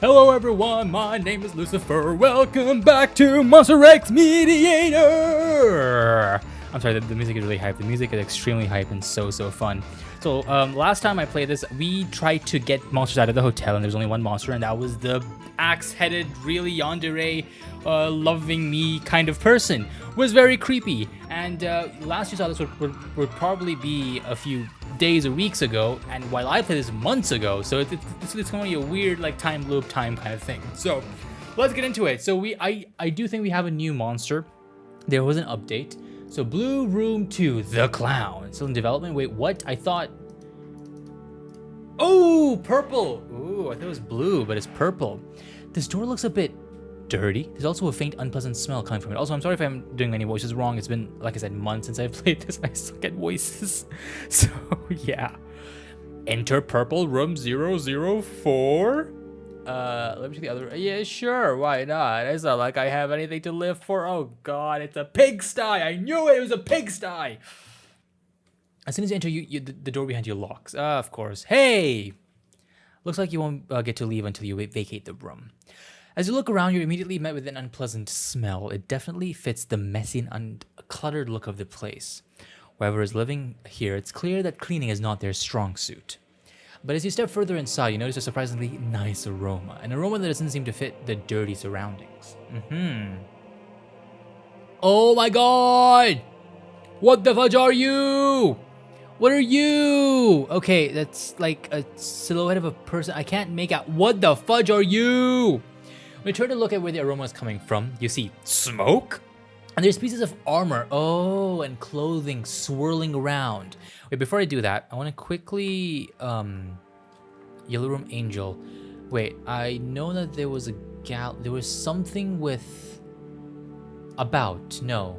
Hello everyone, my name is Lucifer. Welcome back to Monster X Mediator! I'm sorry, the music is really hype. The music is extremely hype and so fun. So last time I played this, we tried to get monsters out of the hotel and there's only one monster, and that was the axe-headed, really yandere, loving me kind of person. Was very creepy, and last you saw this would probably be a few days or weeks ago, and while I played this months ago, so it's going to be a weird like time loop kind of thing. So let's get into it. So I do think we have a new monster. There was an update. So Blue Room 2, the Clown, still in development. Wait, what? I thought, oh, purple. Ooh, I thought it was blue, but it's purple. This door looks a bit dirty. There's also a faint, unpleasant smell coming from it. Also, I'm sorry if I'm doing any voices wrong. It's been, like I said, months since I've played this. I suck at voices. So, yeah. Enter purple room 004. Let me check the other. Yeah, sure. Why not? It's not like I have anything to live for. Oh, God. It's a pigsty. I knew it was a pigsty. As soon as you enter, the door behind you locks. Of course. Hey! Looks like you won't get to leave until you vacate the room. As you look around, you're immediately met with an unpleasant smell. It definitely fits the messy and uncluttered look of the place. Whoever is living here, it's clear that cleaning is not their strong suit. But as you step further inside, you notice a surprisingly nice aroma. An aroma that doesn't seem to fit the dirty surroundings. Oh my god! What the fudge are you? What are you? Okay, that's like a silhouette of a person. I can't make out. What the fudge are you? When you turn to look at where the aroma is coming from, you see smoke? And there's pieces of armor, oh, and clothing swirling around. Wait, before I do that, I want to quickly, Yellow Room Angel. Wait, I know that there was there was something with, no.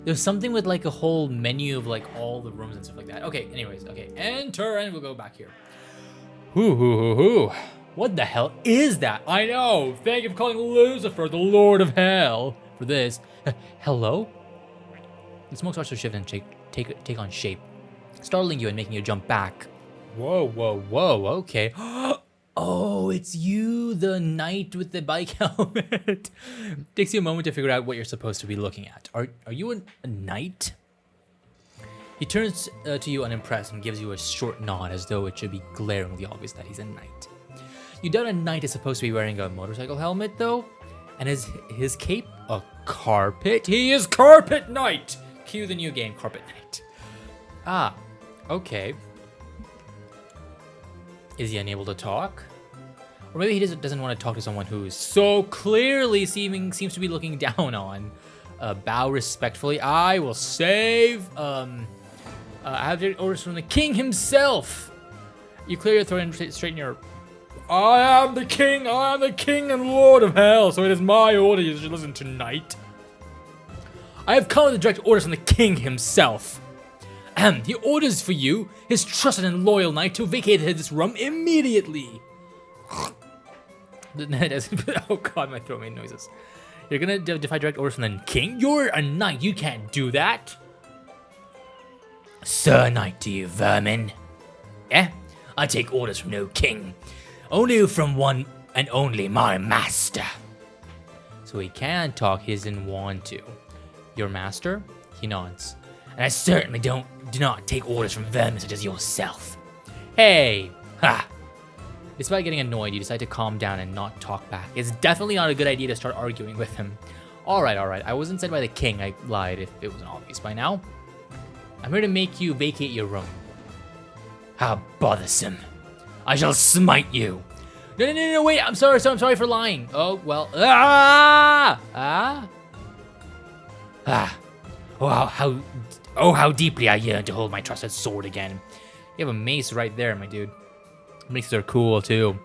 There's something with like a whole menu of like all the rooms and stuff like that. Okay, anyways, okay, enter, and we'll go back here. What the hell is that? I know! Thank you for calling Lucifer, the Lord of Hell, for this. Hello? The smoke starts to shift and take on shape, startling you and making you jump back. Whoa, okay. Oh, it's you, the knight with the bike helmet. Takes you a moment to figure out what you're supposed to be looking at. Are you a knight? He turns to you unimpressed and gives you a short nod as though it should be glaringly obvious that he's a knight. You doubt a knight is supposed to be wearing a motorcycle helmet, though? And is his cape a carpet? He is Carpet Knight! Cue the new game, Carpet Knight. Ah, okay. Is he unable to talk? Or maybe he doesn't want to talk to someone who is so clearly seems to be looking down on. Bow respectfully. I will save. I have orders from the king himself. You clear your throat and straighten your... I am the king and lord of hell, so it is my order you should listen tonight. I have come with the direct orders from the king himself. He orders for you, his trusted and loyal knight, to vacate this room immediately. Oh god, my throat made noises. You're gonna defy direct orders from the king? You're a knight, you can't do that. Sir Knight, to you vermin. Eh? I take orders from no king. Only from one and only my master. So he can talk, he doesn't want to. Your master? He nods. And I certainly do not take orders from vermin such as yourself. Hey! Ha! Despite getting annoyed, you decide to calm down and not talk back. It's definitely not a good idea to start arguing with him. Alright. I wasn't sent by the king, I lied if it wasn't obvious by now. I'm here to make you vacate your room. How bothersome. I shall smite you. No, wait, I'm sorry for lying. Oh, well. How deeply I yearn to hold my trusted sword again. You have a mace right there, my dude. Maces are cool, too.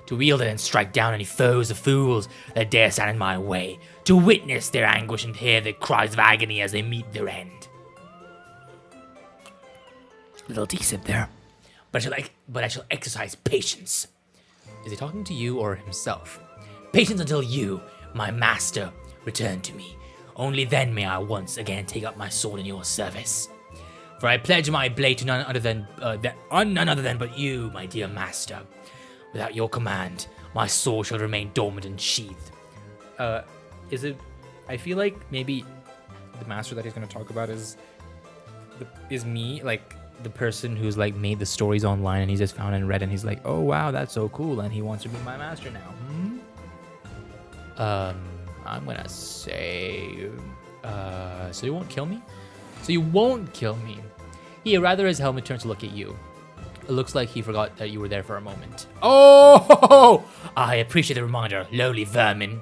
To wield it and strike down any foes or fools that dare stand in my way. To witness their anguish and hear their cries of agony as they meet their end. A little decent there. But I shall exercise patience. Is he talking to you or himself? Patience until you, my master, return to me. Only then may I once again take up my sword in your service. For I pledge my blade to none other than but you, my dear master. Without your command, My sword shall remain dormant and sheathed. Is it? I feel like maybe the master that he's gonna talk about is me, like the person who's like made the stories online and he's just found and read and he's like, oh wow, that's so cool, and he wants to be my master now. I'm gonna say, so you won't kill me? So you won't kill me. He rather his helmet turns to look at you. It looks like he forgot that you were there for a moment. Oh, I appreciate the reminder, lowly vermin.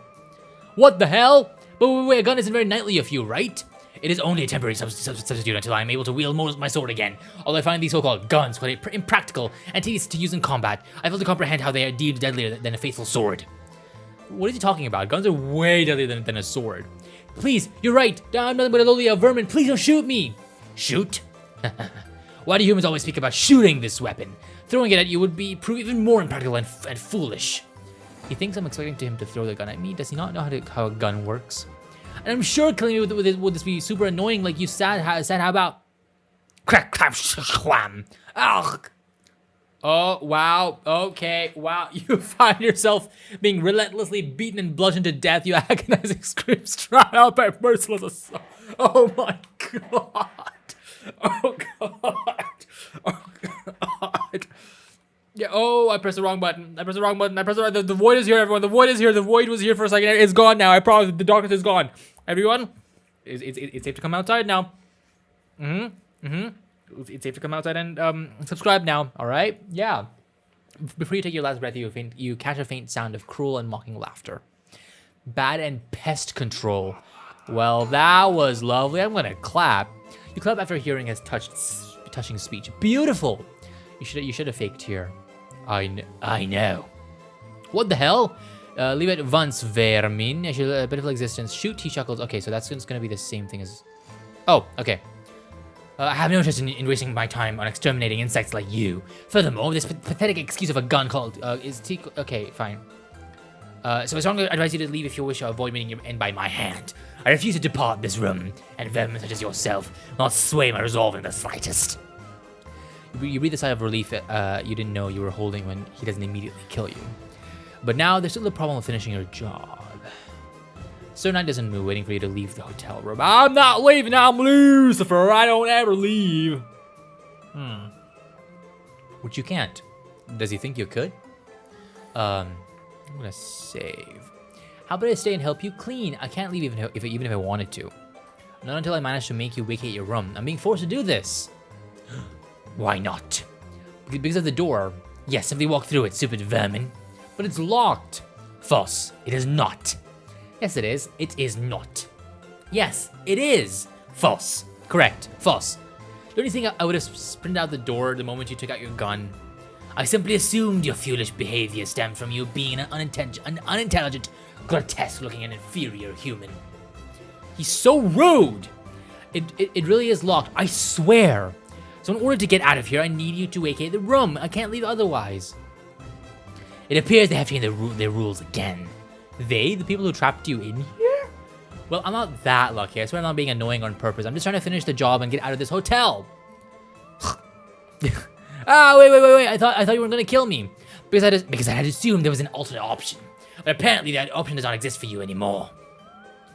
What the hell? But wait, a gun isn't very knightly of you, right? It is only a temporary substitute until I am able to wield my sword again. Although I find these so-called guns quite impractical and tedious to use in combat, I fail to comprehend how they are indeed deadlier than a faithful sword. What is he talking about? Guns are way deadlier than a sword. Please, you're right. I'm nothing but a lowly vermin. Please don't shoot me. Shoot? Why do humans always speak about shooting this weapon? Throwing it at you would prove even more impractical and foolish. He thinks I'm expecting him to throw the gun at me. Does he not know how a gun works? And I'm sure killing me would this be super annoying, like you said. How about crack, clap, wham? Ugh. Oh wow. Okay. Wow. You find yourself being relentlessly beaten and bludgeoned to death. You agonizing screams drown out by merciless assault. Oh my god. Oh god. Oh god. Yeah. Oh, I pressed the wrong button. I pressed the wrong button. I pressed the right. The void is here, everyone. The void is here. The void was here for a second. It's gone now. I promise. The darkness is gone. Everyone, it's safe to come outside now. It's safe to come outside and subscribe now. All right. Yeah. Before you take your last breath, you catch a faint sound of cruel and mocking laughter. Bad and pest control. Well, that was lovely. I'm gonna clap. You clap after hearing his touching speech. Beautiful. You should have faked here. I know. What the hell? Leave it once, vermin. A pitiful existence. Shoot, he chuckles. Okay, so that's just gonna be the same thing as... Oh, okay. I have no interest in wasting my time on exterminating insects like you. Furthermore, this pathetic excuse of a gun called okay, fine. So I strongly advise you to leave if you wish to avoid meeting your end by my hand. I refuse to depart this room, and vermin such as yourself will not sway my resolve in the slightest. You breathe a sigh of relief you didn't know you were holding when he doesn't immediately kill you. But now there's still the problem of finishing your job. Sir Knight doesn't move, waiting for you to leave the hotel room. I'm not leaving, I'm Lucifer. I don't ever leave. Which you can't. Does he think you could? I'm gonna save. How about I stay and help you clean? I can't leave even if I wanted to. Not until I manage to make you vacate your room. I'm being forced to do this. Why not? Because of the door. Yes, simply walk through it, stupid vermin. But it's locked. False. It is not. Yes, it is. It is not. Yes, it is. False. Correct. False. Don't you think I would have sprinted out the door the moment you took out your gun? I simply assumed your foolish behavior stemmed from you being an unintelligent, grotesque-looking and inferior human. He's so rude. It really is locked. I swear. So in order to get out of here, I need you to vacate the room. I can't leave otherwise. It appears they have changed their rules again. They? The people who trapped you in here? Well, I'm not that lucky. I swear I'm not being annoying on purpose. I'm just trying to finish the job and get out of this hotel. Ah, wait. I thought you weren't gonna kill me. Because I had assumed there was an alternate option. But apparently that option does not exist for you anymore.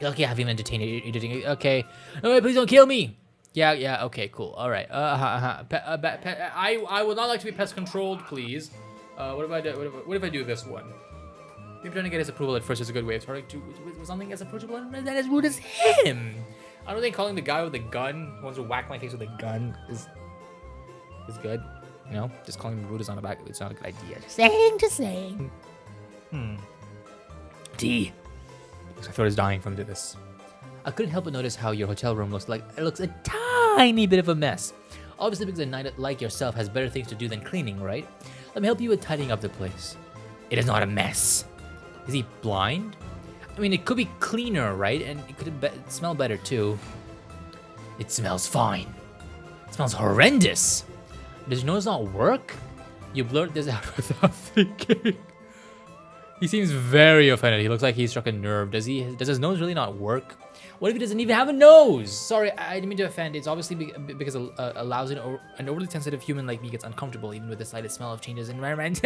You're lucky I haven't even entertained you. Okay. No, wait, please don't kill me. Yeah, okay, cool. All right. I would not like to be pest controlled, please. What if I do this one? Maybe trying to get his approval at first is a good way of starting to with something as approachable and as rude as him. I don't think calling the guy with the gun, who wants to whack my face with a gun, is good. You know, just calling him rude is not it's not a good idea. Just saying. D. My throat is dying from this. I couldn't help but notice how your hotel room looks a tiny bit of a mess. Obviously because a knight like yourself has better things to do than cleaning, right? Let me help you with tidying up the place. It is not a mess. Is he blind? I mean, it could be cleaner, right? And it could smell better too. It smells fine. It smells horrendous. Does your nose not work? You blurt this out without thinking. He seems very offended. He looks like he struck a nerve. Does his nose really not work? What if he doesn't even have a nose? Sorry, I didn't mean to offend. It's obviously because a lousy an overly sensitive human like me gets uncomfortable even with the slightest smell of changes in environment.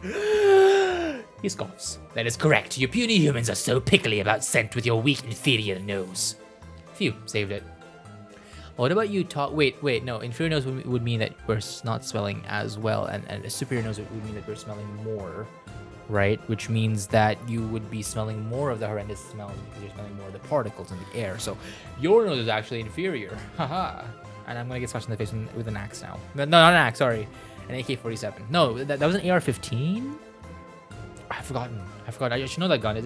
He scoffs. That is correct. You puny humans are so pickly about scent with your weak inferior nose. Phew, saved it. What about you, wait, no. Inferior nose would mean that we're not smelling as well, and a superior nose would mean that we're smelling more, right? Which means that you would be smelling more of the horrendous smells because you're smelling more of the particles in the air. So your nose is actually inferior. Haha. And I'm gonna get smashed in the face with an axe now. No, not an axe, sorry. An AK-47. No, that was an AR-15? I forgot. I should know that gun.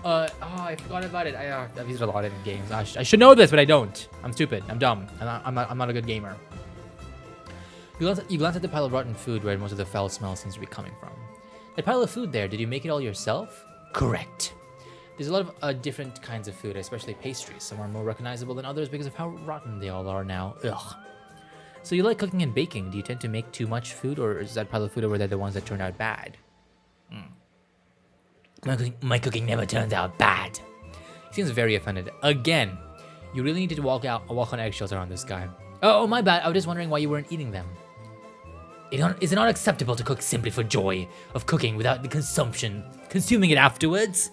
I forgot about it. I've used it a lot in games. I should know this, but I don't. I'm stupid. I'm dumb. I'm not a good gamer. You glance at the pile of rotten food where most of the foul smell seems to be coming from. That pile of food there, did you make it all yourself? Correct. There's a lot of different kinds of food, especially pastries. Some are more recognizable than others because of how rotten they all are now. Ugh. So you like cooking and baking. Do you tend to make too much food, or is that pile of food over there the ones that turned out bad? My cooking never turns out bad. He seems very offended. Again, you really need to walk on eggshells around this guy. Oh, my bad. I was just wondering why you weren't eating them. Is it not acceptable to cook simply for joy of cooking without the consuming it afterwards?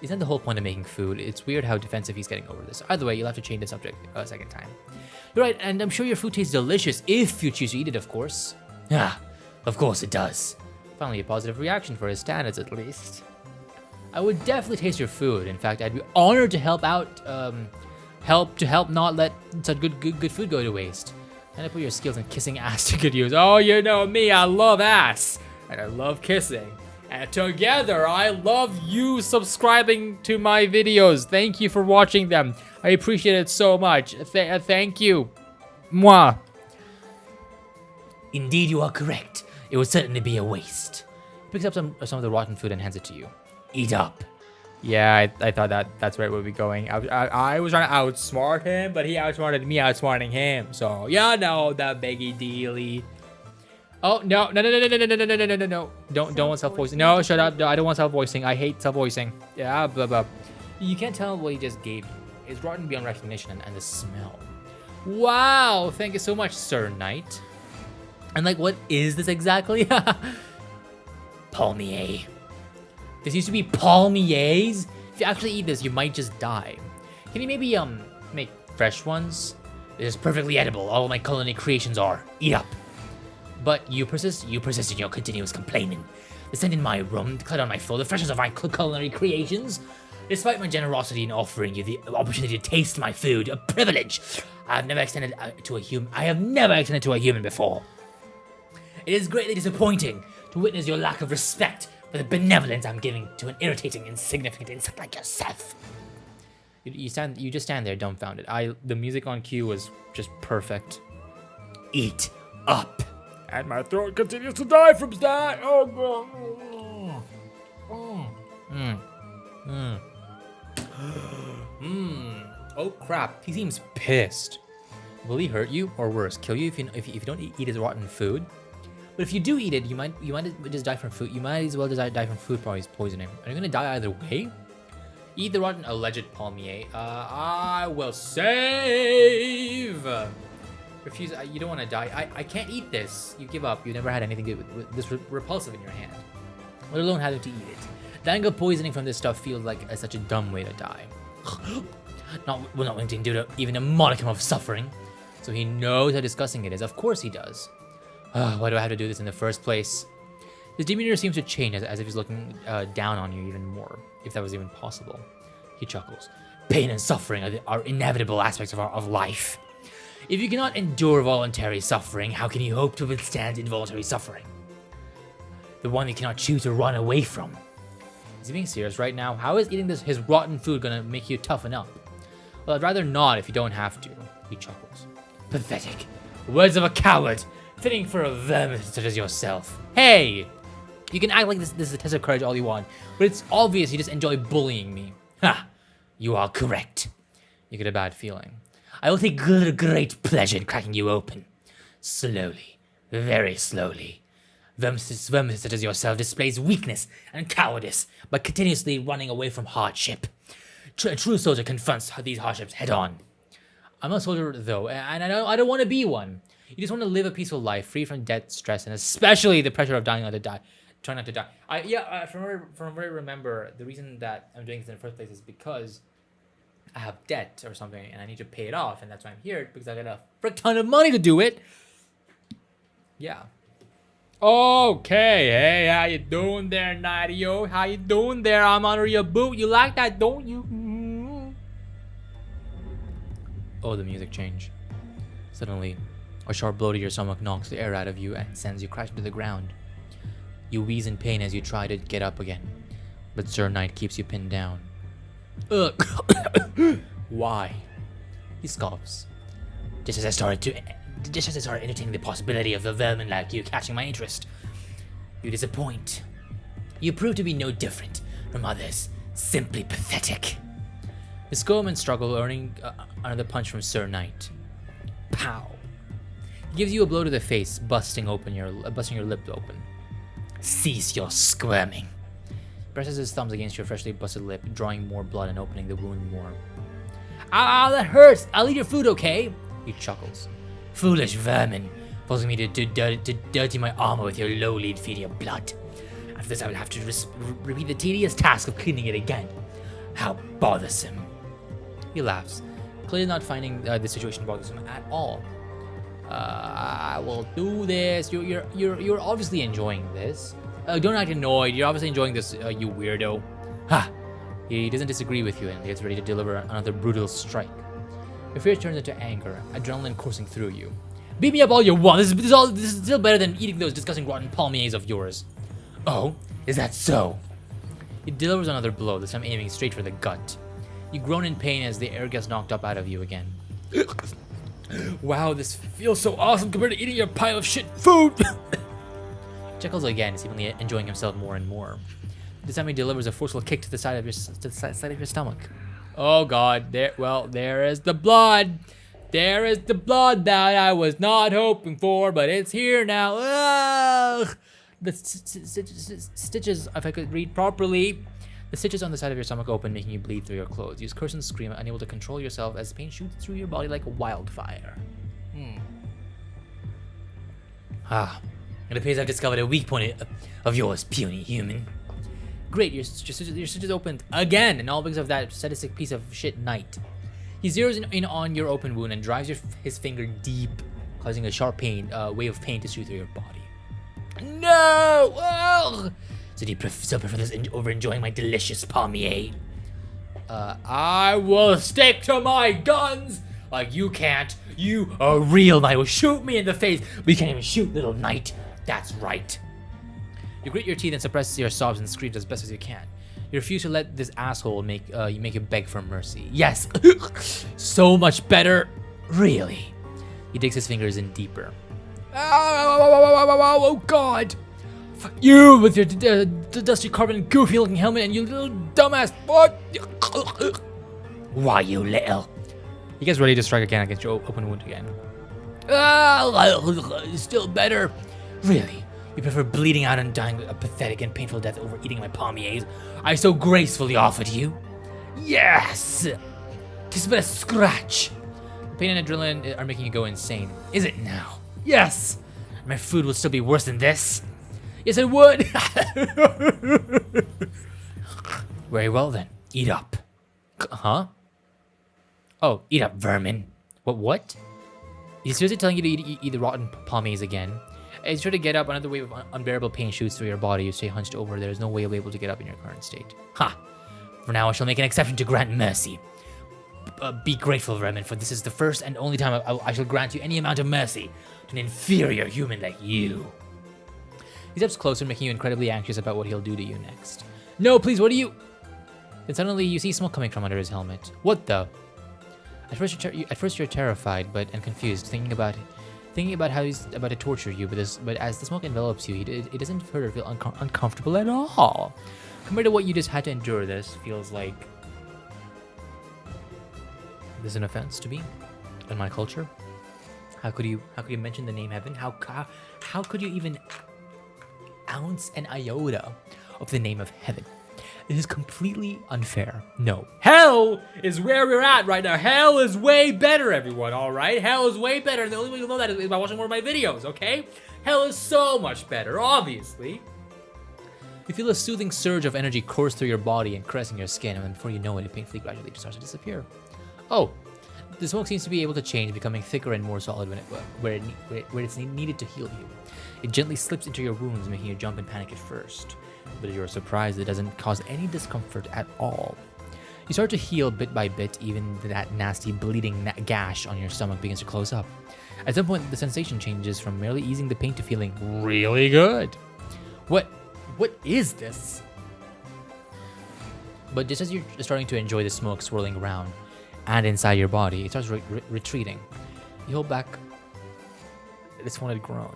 Isn't that the whole point of making food? It's weird how defensive he's getting over this. Either way, you'll have to change the subject a second time. You're right, and I'm sure your food tastes delicious if you choose to eat it, of course. Ah, of course it does. Finally, a positive reaction for his standards, at least. I would definitely taste your food. In fact, I'd be honored to help out, help not let such good food go to waste. And I put your skills in kissing ass to good use. Oh, you know me, I love ass, and I love kissing. And together, I love you subscribing to my videos. Thank you for watching them. I appreciate it so much. Thank you. Mwah. Indeed, you are correct. It would certainly be a waste. He picks up some of the rotten food and hands it to you. Eat up. Yeah, I thought that's where it would be going. I was trying to outsmart him, but he outsmarted me outsmarting him. So, yeah, no, that biggie dealy. Oh, no. Don't want self-voicing. No, shut up. No, I don't want self-voicing. I hate self-voicing. Yeah, blah, blah. You can't tell what he just gave you. It's rotten beyond recognition and the smell. Wow, thank you so much, Sir Knight. And like, what is this exactly? Palmier. This used to be palmiers? If you actually eat this, you might just die. Can you maybe, make fresh ones? It is perfectly edible. All of my culinary creations are. Eat up. But you persist in your continuous complaining. The scent in my room, the clutter on my floor, the freshness of my culinary creations. Despite my generosity in offering you the opportunity to taste my food, a privilege I have never extended to a human before. It is greatly disappointing to witness your lack of respect for the benevolence I'm giving to an irritating, insignificant insect like yourself. You just stand there dumbfounded. The music on cue was just perfect. Eat up. And my throat continues to die from that. Oh god. Oh crap. He seems pissed. Will he hurt you, or worse, kill you if you don't eat his rotten food? But if you do eat it, you might just die from food. You might as well just die from food poisoning. Are you gonna die either way? Eat the rotten alleged palmier. I will save. Refuse. You don't want to die. I can't eat this. You give up. You never had anything with this repulsive in your hand, let alone having to eat it. Dying of poisoning from this stuff feels like such a dumb way to die. Not willing to endure even a modicum of suffering. So he knows how disgusting it is. Of course he does. Why do I have to do this in the first place? His demeanor seems to change as if he's looking down on you even more, if that was even possible. He chuckles. Pain and suffering are inevitable aspects of life. If you cannot endure voluntary suffering, how can you hope to withstand involuntary suffering? The one you cannot choose to run away from. Is he being serious right now? How is eating his rotten food gonna make you toughen up? Well, I'd rather not if you don't have to. He chuckles. Pathetic. Words of a coward. Fitting for a vermin such as yourself. Hey! You can act like this is a test of courage all you want, but it's obvious you just enjoy bullying me. Ha! You are correct. You get a bad feeling. I will take great pleasure in cracking you open. Slowly. Very slowly. Vermin such as yourself displays weakness and cowardice by continuously running away from hardship. A true soldier confronts these hardships head on. I'm a soldier though, and I don't want to be one. You just want to live a peaceful life, free from debt, stress, and especially the pressure of dying not to die. Try not to die. From what I remember, the reason that I'm doing this in the first place is because I have debt or something, and I need to pay it off, and that's why I'm here, because I got a frick ton of money to do it. Yeah. Okay, hey, how you doing there, Nadio? How you doing there? I'm under your boot. You like that, don't you? Oh, the music changed. Suddenly, a sharp blow to your stomach knocks the air out of you and sends you crashing to the ground. You wheeze in pain as you try to get up again, but Sir Knight keeps you pinned down. Ugh. Why? He scoffs. Just as I started entertaining the possibility of a vermin like you catching my interest, you disappoint. You prove to be no different from others, simply pathetic. You squirm and struggle, earning another punch from Sir Knight. Pow! He gives you a blow to the face, busting your lip open. Cease your squirming. He presses his thumbs against your freshly busted lip, drawing more blood and opening the wound more. Ah, that hurts! I'll eat your food, okay? He chuckles. Foolish vermin, forcing me to dirty my armor with your lowly feeding of blood. After this, I will have to repeat the tedious task of cleaning it again. How bothersome. He laughs, clearly not finding the situation bothersome at all. I will do this. You're obviously enjoying this. Don't act annoyed. You're obviously enjoying this, you weirdo. Ha! He doesn't disagree with you and gets ready to deliver another brutal strike. Your fear turns into anger, adrenaline coursing through you. Beat me up all you want. This is still better than eating those disgusting rotten palmiers of yours. Oh, is that so? He delivers another blow, this time aiming straight for the gut. You groan in pain as the air gets knocked up out of you again. Wow, this feels so awesome compared to eating your pile of shit food. Chuckles again, seemingly enjoying himself more and more. This time he delivers a forceful kick to the side of your stomach. Oh God, there is the blood. There is the blood that I was not hoping for, but it's here now. Ugh! The stitches, if I could read properly, the stitches on the side of your stomach open, making you bleed through your clothes. You curse and scream, unable to control yourself as pain shoots through your body like wildfire. It appears I've discovered a weak point of yours, puny human. Great, your stitches opened again, and all because of that sadistic piece of shit Knight. He zeroes in on your open wound and drives his finger deep, causing a sharp wave of pain to shoot through your body. No! Ugh! So do you prefer this over enjoying my delicious palmier? I will stick to my guns! Like you can't. You are real Knight. Will shoot me in the face, but you can't even shoot little Knight. That's right. You grit your teeth and suppress your sobs and screams as best as you can. You refuse to let this asshole make you beg for mercy. Yes! So much better. Really. He digs his fingers in deeper. Oh God! Fuck you with your dusty carbon goofy looking helmet and you little dumbass. Why you little? He gets ready to strike again against your open wound again. Still better. Really? You prefer bleeding out and dying a pathetic and painful death over eating my palmiers I so gracefully offered you? Yes! 'Tis but a scratch. The pain and adrenaline are making you go insane. Is it now? Yes! My food will still be worse than this. Yes, it would! Very well then. Eat up. Huh? Oh, eat up, vermin. What? He's seriously telling you to eat the rotten palmiers again? As you try to get up, another wave of unbearable pain shoots through your body. You stay hunched over. There is no way you'll be able to get up in your current state. Ha! For now, I shall make an exception to grant mercy. Be grateful, vermin, for this is the first and only time I shall grant you any amount of mercy to an inferior human like you. He steps closer, making you incredibly anxious about what he'll do to you next. No, please, what are you? Then suddenly you see smoke coming from under his helmet. What the? At first you're terrified and confused, thinking about how he's about to torture you, but as the smoke envelops you, it doesn't hurt or feel uncomfortable at all. Compared to what you just had to endure, this feels like this is an offense to me in my culture. How could you mention the name heaven? How could you even ounce an iota of the name of heaven? This is completely unfair. No. Hell is where we're at right now. Hell is way better, everyone, alright? Hell is way better, and the only way you'll know that is by watching more of my videos, okay? Hell is so much better, obviously. You feel a soothing surge of energy course through your body and caressing your skin, and before you know it, it painfully gradually just starts to disappear. Oh, the smoke seems to be able to change, becoming thicker and more solid where it's needed to heal you. It gently slips into your wounds, making you jump in panic at first. But you're surprised it doesn't cause any discomfort at all. You start to heal bit by bit, even that nasty bleeding gash on your stomach begins to close up. At some point, the sensation changes from merely easing the pain to feeling really good. What is this? But just as you're starting to enjoy the smoke swirling around and inside your body, it starts retreating. You hold back a disappointed groan.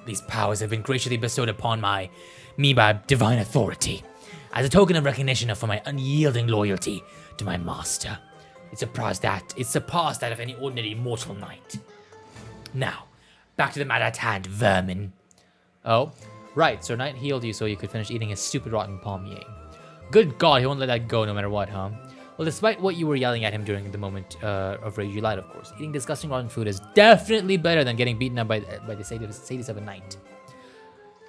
These powers have been graciously bestowed upon me by divine authority, as a token of recognition for my unyielding loyalty to my master. It surpassed that of any ordinary mortal knight. Now, back to the matter at hand, vermin. Oh, right, Sir Knight healed you so you could finish eating his stupid rotten palmier. Good God, he won't let that go no matter what, huh? Well, despite what you were yelling at him during the moment of rage you lied, of course, eating disgusting rotten food is definitely better than getting beaten up by the sadist of a knight.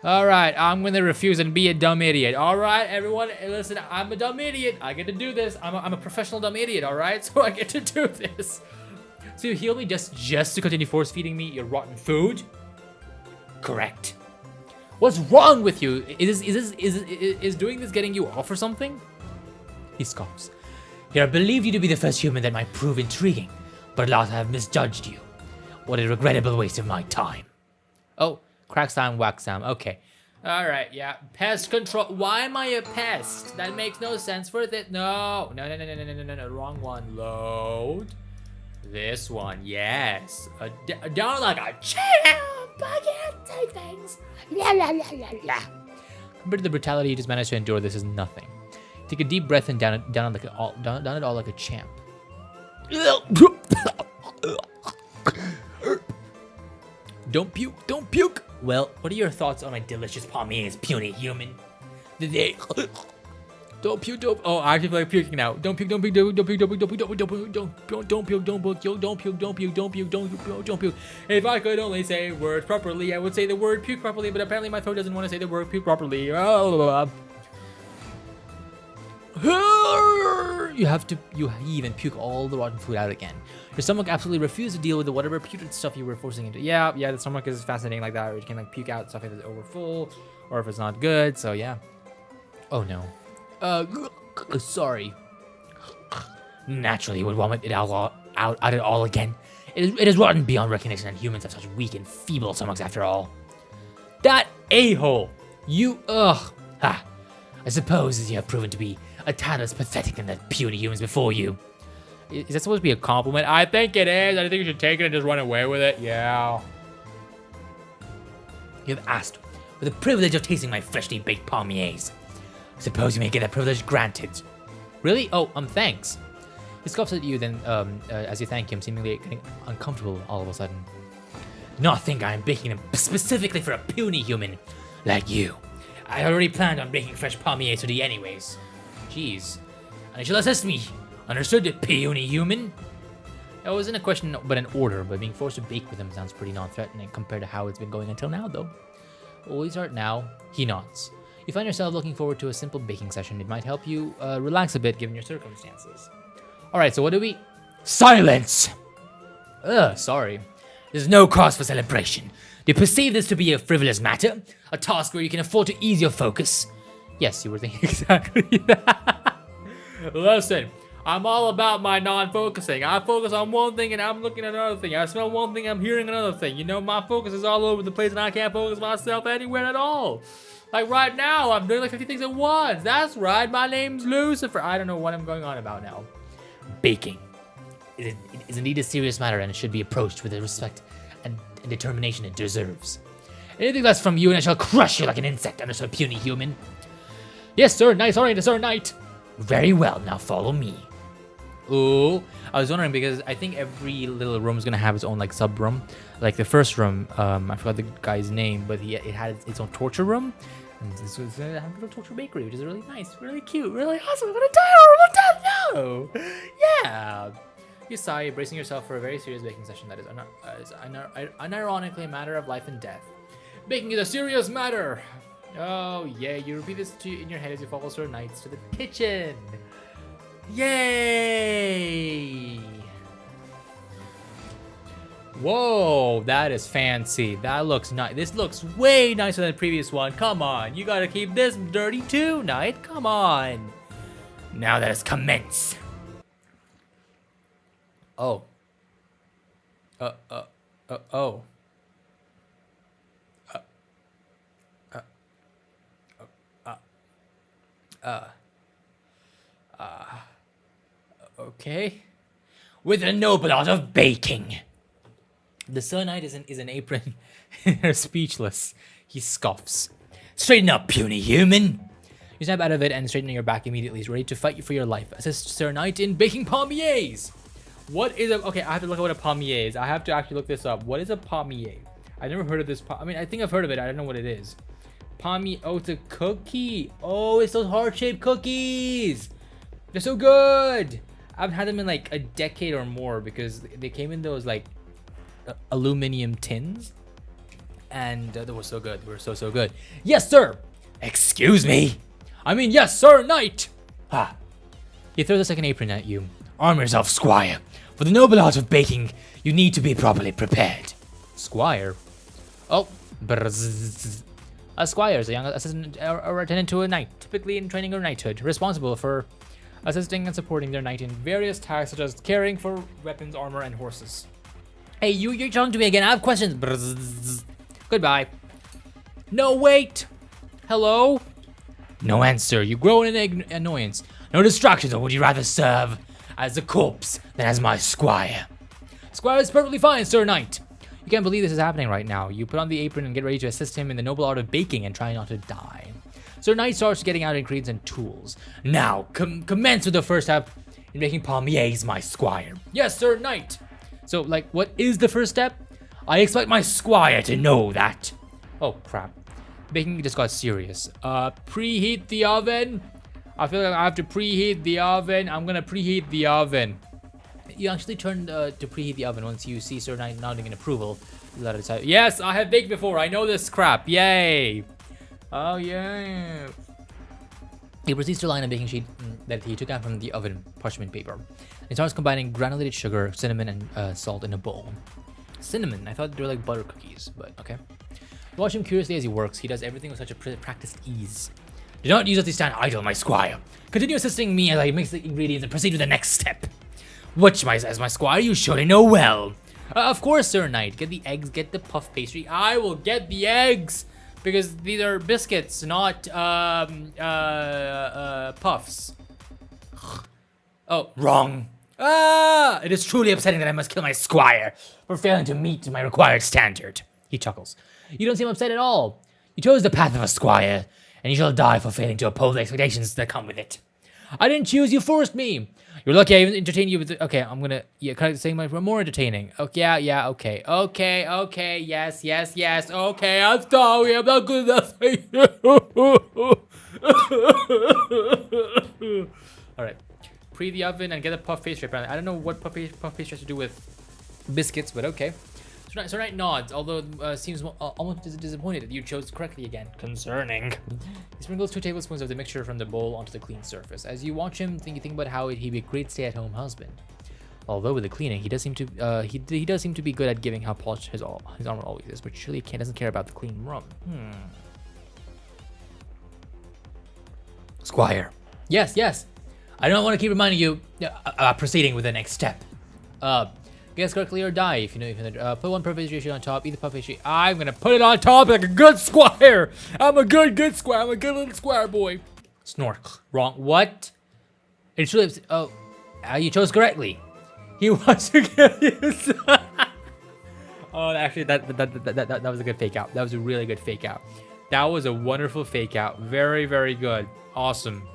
Alright, I'm gonna refuse and be a dumb idiot. Alright, everyone, listen, I'm a dumb idiot. I get to do this. I'm a professional dumb idiot, alright? So I get to do this. So you heal me just to continue force feeding me your rotten food? Correct. What's wrong with you? Is doing this getting you off or something? He scoffs. Here, I believed you to be the first human that might prove intriguing, but alas, I have misjudged you. What a regrettable waste of my time. Oh, crack Sam, whack Sam. Okay. Alright, yeah. Pest control. Why am I a pest? That makes no sense for this. No. No. Wrong one. Load. This one. Yes. Down like a champ. I can't take things. La. Compared to the brutality you just managed to endure, this is nothing. Take a deep breath and down it all like a champ. Don't puke. Well, what are your thoughts on my delicious palmiers, puny human? Don't puke. Oh, I feel like puking now. Don't puke. If I could only say words properly, I would say the word puke properly, but apparently my throat doesn't want to say the word puke properly. You even puke all the rotten food out again. Your stomach absolutely refused to deal with whatever putrid stuff you were forcing into. Yeah, the stomach is fascinating like that, or you can like puke out stuff if it's over full, or if it's not good, so yeah. Oh no. Sorry. Naturally, you would vomit it out it all again. It is rotten beyond recognition that humans have such weak and feeble stomachs after all. That a-hole! Ha! I suppose you have proven to be a tad less pathetic than the puny humans before you. Is that supposed to be a compliment? I think it is. I think you should take it and just run away with it. Yeah. You have asked for the privilege of tasting my freshly baked palmiers. Suppose you may get that privilege granted. Really? Oh, thanks. He scoffs at you then, as you thank him, seemingly getting uncomfortable all of a sudden. Do not think I am baking them specifically for a puny human like you. I already planned on baking fresh palmiers today anyways. Jeez. And you shall assist me. Understood, puny human? That wasn't a question but an order, but being forced to bake with him sounds pretty non-threatening compared to how it's been going until now, though. Will we start now? He nods. You find yourself looking forward to a simple baking session. It might help you relax a bit given your circumstances. Alright, so what do we... Silence! Sorry. There's no cause for celebration. Do you perceive this to be a frivolous matter? A task where you can afford to ease your focus? Yes, you were thinking exactly that. Listen, I'm all about my non-focusing. I focus on one thing and I'm looking at another thing. I smell one thing, I'm hearing another thing. You know, my focus is all over the place and I can't focus myself anywhere at all. Like right now, I'm doing like 50 things at once. That's right, my name's Lucifer. I don't know what I'm going on about now. Baking is indeed a serious matter and it should be approached with the respect and determination it deserves. Anything less from you and I shall crush you like an insect, understood, puny human? Yes, sir, knight, sorry, sir, knight. Very well, now follow me. Ooh, I was wondering because I think every little room is gonna have its own like sub room. Like the first room, I forgot the guy's name, but it had its own torture room. And this was a little torture bakery, which is really nice, really cute, really awesome. I'm gonna die horrible death. No. Yeah. You sigh, bracing yourself for a very serious baking session that is unironically a matter of life and death. Baking is a serious matter. Oh yeah, you repeat this in your head as you follow Sir Knights to the kitchen. Yay! Whoa, that is fancy. That looks nice. This looks way nicer than the previous one. Come on, you gotta keep this dirty too, Knight. Come on. Now let us commence. Oh. Oh. Okay. With a noble art of baking. The Sir Knight is an apron. They're speechless. He scoffs. Straighten up, puny human. You snap out of it and straighten your back immediately. He's ready to fight you for your life. Assist Sir Knight in baking palmiers. What is a... Okay, I have to look at what a palmier is. I have to actually look this up. What is a palmier? I've never heard of this. I mean, I think I've heard of it. I don't know what it is. Palmier. Oh, it's a cookie. Oh, it's those heart-shaped cookies. They're so good. I haven't had them in like a decade or more because they came in those like aluminum tins. And they were so good. They were so good. Yes, sir. Excuse me. I mean, yes, sir, Knight. Ha. He throws a second apron at you. Arm yourself, Squire. For the noble art of baking, you need to be properly prepared. Squire? Oh, a squire is a young assistant or attendant to a knight, typically in training or knighthood, responsible for assisting and supporting their knight in various tasks such as caring for weapons, armor, and horses. Hey, you're talking to me again. I have questions. Goodbye. No, wait. Hello? No answer. You grow in annoyance. No distractions, or would you rather serve as a corpse than as my squire? Squire is perfectly fine, Sir Knight. You can't believe this is happening right now. You put on the apron and get ready to assist him in the noble art of baking and try not to die. Sir Knight starts getting out ingredients and tools. Now, commence with the first step in making palmiers, my squire. Yes, Sir Knight. So, like, what is the first step? I expect my squire to know that. Oh, crap. Baking just got serious. Preheat the oven. I feel like I have to preheat the oven. I'm gonna preheat the oven. You actually turn to preheat the oven once you see Sir Knight nodding in approval. Let it decide. Yes, I have baked before. I know this crap. Yay. Oh, yeah. He proceeds to line a baking sheet that he took out from the oven parchment paper. He starts combining granulated sugar, cinnamon, and salt in a bowl. Cinnamon? I thought they were like butter cookies, but okay. You watch him curiously as he works. He does everything with such a practiced ease. Do not use us to stand idle, my squire. Continue assisting me as I mix the ingredients and proceed with the next step. Which, as my squire, you surely know well. Of course, Sir Knight. Get the eggs, get the puff pastry. I will get the eggs. Because these are biscuits, not puffs. Oh, wrong. It is truly upsetting that I must kill my squire for failing to meet my required standard. He chuckles. You don't seem upset at all. You chose the path of a squire, and you shall die for failing to uphold the expectations that come with it. I didn't choose, you forced me. You're lucky I even entertained you with the, okay, I'm gonna, yeah, kind of saying my more entertaining. Okay, yeah, okay. Okay, yes, okay, I'm sorry, I'm not good enough. Alright, preheat the oven and get a puff pastry. I don't know what puff pastry has to do with biscuits, but okay. Sir Knight nods, although seems almost disappointed that you chose correctly again. Concerning. He sprinkles 2 tablespoons of the mixture from the bowl onto the clean surface. As you watch him, you think about how he'd be a great stay-at-home husband. Although with the cleaning, he does seem to he does seem to be good at giving how polished his armor always is. But surely he doesn't care about the clean room. Squire. Yes. I don't want to keep reminding you proceeding with the next step. Guess correctly or die. If you know, put 1 puff pastry on top. Eat the puff pastry. I'm gonna put it on top like a good squire. I'm a good squire. I'm a good little squire boy. Snork. Wrong. What? It's really. Oh, you chose correctly. He wants to get you. Oh, actually, that was a good fake out. That was a really good fake out. That was a wonderful fake out. Very, very good. Awesome.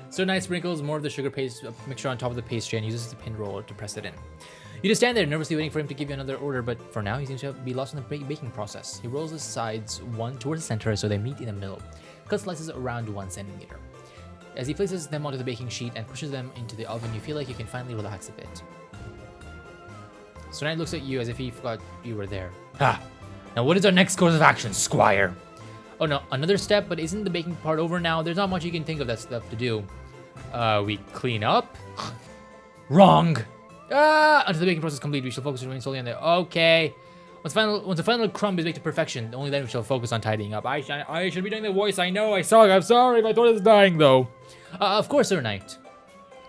Sir Knight sprinkles more of the sugar paste mixture on top of the pastry and uses the pin roller to press it in. You just stand there nervously waiting for him to give you another order, but for now he seems to be lost in the baking process. He rolls his sides one towards the center so they meet in the middle. Cut slices around 1 centimeter. As he places them onto the baking sheet and pushes them into the oven, you feel like you can finally relax a bit. Sir Knight looks at you as if he forgot you were there. Ha! Now what is our next course of action, Squire? Oh no, another step, but isn't the baking part over now? There's not much you can think of that stuff to do. We clean up? Wrong! Until the baking process is complete, we shall focus remain solely on the... Okay. Once the final crumb is baked to perfection, only then we shall focus on tidying up. I should be doing the voice, I know, I'm sorry, my throat is dying though. Of course, Sir Knight.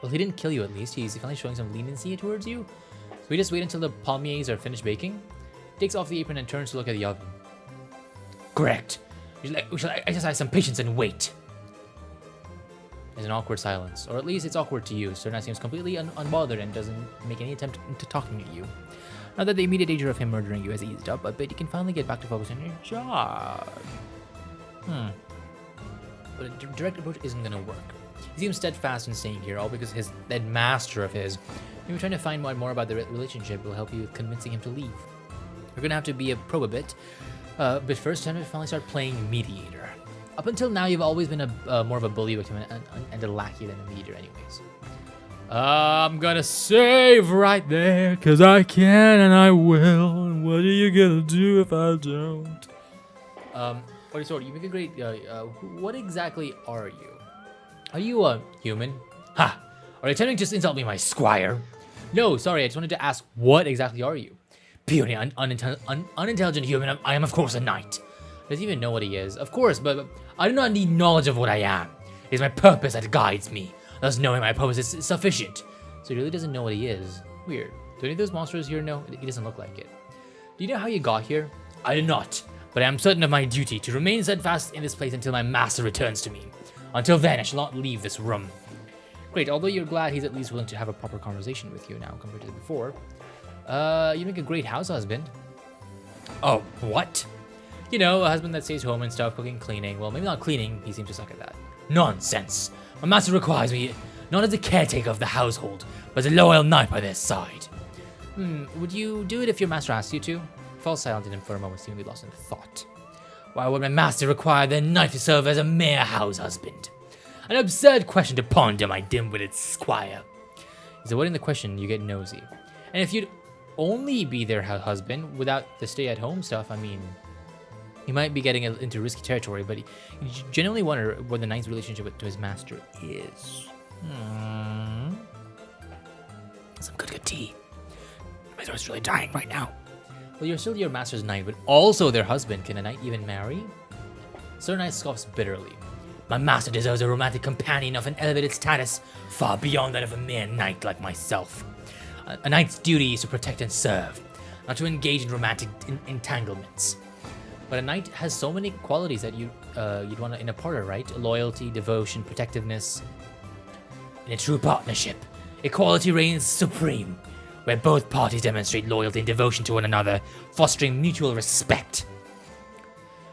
Well, he didn't kill you at least, he's finally showing some leniency towards you. So we just wait until the palmiers are finished baking. He takes off the apron and turns to look at the oven. Correct. We shall exercise some patience and wait. There's an awkward silence, or at least it's awkward to you. Sir Knight seems completely unbothered and doesn't make any attempt to talking to you. Now that the immediate danger of him murdering you has eased up a bit, you can finally get back to focusing on your job. But a direct approach isn't gonna work. He seems steadfast in staying here, all because that master of his, maybe trying to find out more about the relationship will help you with convincing him to leave. You're gonna have to be a probe a bit, but first time to finally start playing mediator. Up until now, you've always been a more of a bully victim and a lackey than a mediator anyways. I'm gonna save right there, cause I can and I will. And what are you gonna do if I don't? Okay, so you make a great, what exactly are you? Are you a human? Ha! Are you attempting to just insult me, my squire? No, sorry, I just wanted to ask, what exactly are you? Puny, unintelligent human, I am of course a knight. Doesn't even know what he is. Of course, but I do not need knowledge of what I am. It is my purpose that guides me. Thus knowing my purpose is sufficient. So he really doesn't know what he is. Weird. Do any of those monsters here know? He doesn't look like it. Do you know how you got here? I do not. But I am certain of my duty to remain steadfast in this place until my master returns to me. Until then, I shall not leave this room. Great, although you're glad he's at least willing to have a proper conversation with you now compared to before. You make a great house husband. Oh, what? You know, a husband that stays home and stuff, cooking, cleaning. Well, maybe not cleaning, he seems to suck at that. Nonsense. My master requires me not as a caretaker of the household, but as a loyal knight by their side. Would you do it if your master asked you to? Falls silent in him for a moment, seemingly lost in thought. Why would my master require their knight to serve as a mere house husband? An absurd question to ponder, my dim-witted squire. Is avoiding the question, you get nosy. And if you'd only be their husband without the stay-at-home stuff, I mean, he might be getting into risky territory, but you genuinely wonder what the knight's relationship to his master is. Some good tea. My throat's really dying right now. Well, you're still your master's knight, but also their husband. Can a knight even marry? Sir Knight scoffs bitterly. My master deserves a romantic companion of an elevated status, far beyond that of a mere knight like myself. A knight's duty is to protect and serve, not to engage in romantic entanglements. But a knight has so many qualities that you'd want in a partner, right? Loyalty, devotion, protectiveness. In a true partnership, equality reigns supreme, where both parties demonstrate loyalty and devotion to one another, fostering mutual respect.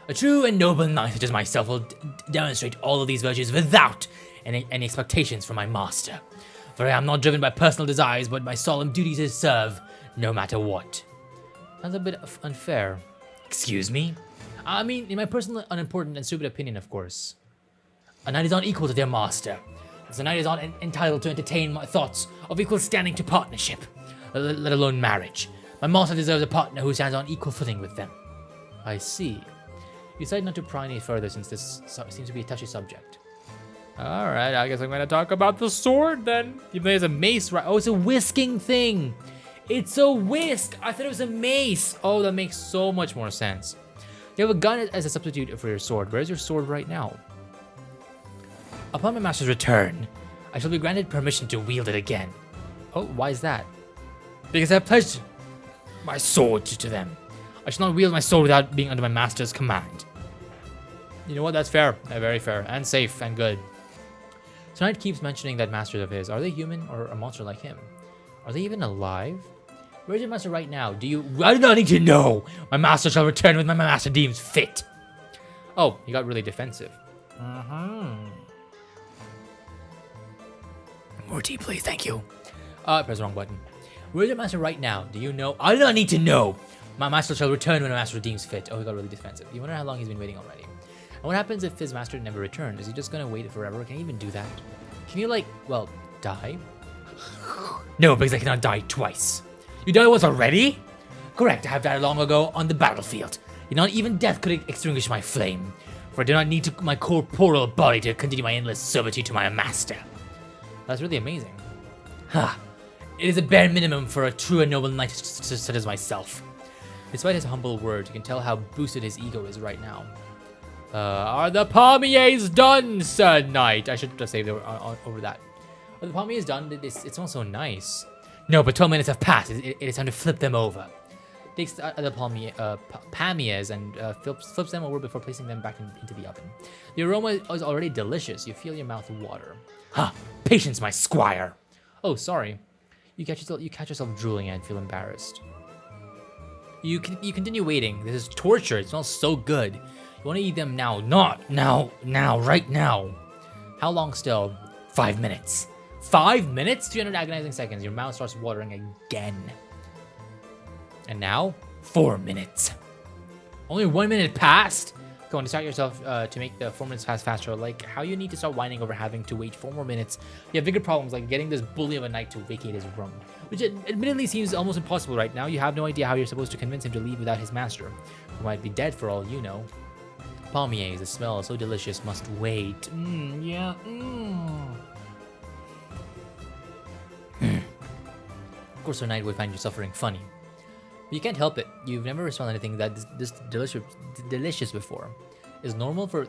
A true and noble knight such as myself will demonstrate all of these virtues without any expectations from my master. For I am not driven by personal desires, but by solemn duty to serve, no matter what. That's a bit unfair. Excuse me? I mean, in my personal, unimportant, and stupid opinion, of course. A knight is not equal to their master. Thus a knight is not entitled to entertain my thoughts of equal standing to partnership, let alone marriage. My master deserves a partner who stands on equal footing with them. I see. You decide not to pry any further since this seems to be a touchy subject. Alright, I guess I'm going to talk about the sword then. Even though there's a mace, right? Oh, it's a whisking thing. It's a whisk. I thought it was a mace. Oh, that makes so much more sense. You have a gun as a substitute for your sword. Where's your sword right now? Upon my master's return, I shall be granted permission to wield it again. Oh, why is that? Because I have pledged my sword to them. I shall not wield my sword without being under my master's command. You know what? That's fair. Very fair. And safe and good. So Knight keeps mentioning that masters of his. Are they human or a monster like him? Are they even alive? Where's your master right now? I do not need to know. My master shall return when my master deems fit. Oh, he got really defensive. More tea, please. Thank you. Press the wrong button. Where's your master right now? Do you know? I do not need to know. My master shall return when my master deems fit. Oh, he got really defensive. You wonder how long he's been waiting already. And what happens if his master never returns? Is he just gonna wait forever? Can he even do that? Can you like, well, die? No, because I cannot die twice. You died once already? Correct, I have died long ago on the battlefield. Yet not even death could extinguish my flame. For I do not need my corporeal body to continue my endless servitude to my master. That's really amazing. Ha! It is a bare minimum for a true and noble knight such as myself. Despite his humble words, you can tell how boosted his ego is right now. Are the palmiers done, Sir Knight? I should have saved over that. Are the palmiers done? It smells so nice. No, but 12 minutes have passed. It is time to flip them over. Takes the palmiers and flips them over before placing them back into the oven. The aroma is already delicious. You feel your mouth water. Ha! Patience, my squire. Oh, sorry. You catch yourself drooling and feel embarrassed. You continue waiting. This is torture. It smells so good. You want to eat them now. Not now. Now. Right now. How long still? 5 minutes. 5 minutes? 300 agonizing seconds. Your mouth starts watering again. And now, 4 minutes. Only 1 minute passed? Go on, distract yourself to make the 4 minutes pass faster. Like how you need to start whining over having to wait 4 more minutes. You have bigger problems like getting this bully of a knight to vacate his room. Which admittedly seems almost impossible right now. You have no idea how you're supposed to convince him to leave without his master, who might be dead for all you know. Palmiers, the smell is so delicious, must wait. Yeah. Of course, Sir Knight would find your suffering funny. But you can't help it. You've never smelled anything that this delicious before. Is normal for